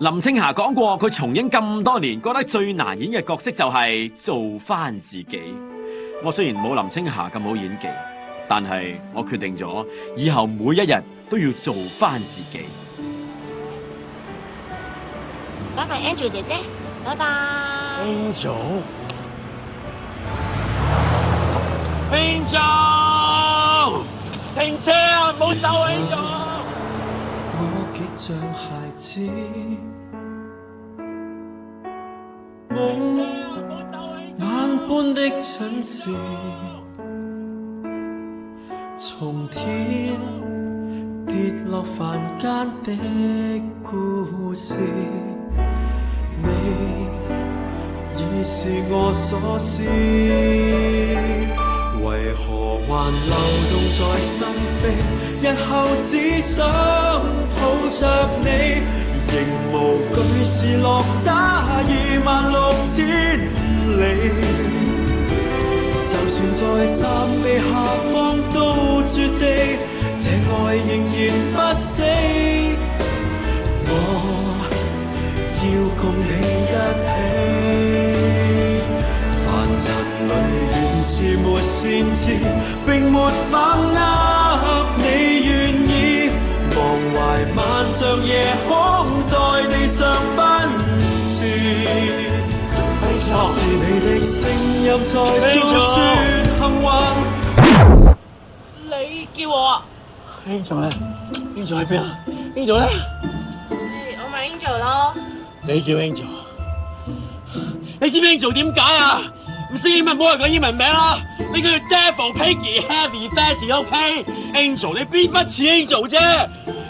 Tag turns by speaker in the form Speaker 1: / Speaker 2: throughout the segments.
Speaker 1: 林青霞講過，佢從影咁多年，覺得最難演嘅角色就係做翻自己。我雖然冇林青霞咁好演技，但係我決定咗，以後每一日都要做翻自己。
Speaker 2: 拜拜 Angel 姐姐，拜拜。
Speaker 1: Angel， 停車啊！唔好走 Angel。
Speaker 3: 我極像孩子。萬般的親切，從天跌落凡間的故事，你已是我所思，為何還流動在心扉？日後只想抱着你，仍無懼是落差26000里，就算在三尾下方都絕地，這愛仍然不死。我要共你一起，凡塵裏原是沒先知，並沒把握你願意，忘懷萬丈夜空在地上奔馳。是你的聲音在訴說幸運。
Speaker 4: 你叫我啊
Speaker 1: Angel 咧 ？Angel 喺邊啊 ？Angel 咧？
Speaker 4: 我咪 Angel 咯。
Speaker 1: 你叫 Angel？ 你知唔知 Angel 點解啊？唔識英文冇人講英文名啦。你叫 Devil Peggy Heavy Fatty，OK？Angel 你邊不似 Angel 啫？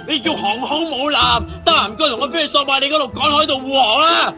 Speaker 1: 你叫航空母艦，得閒唔該同我飛去索馬里嗰度趕海度護航啦。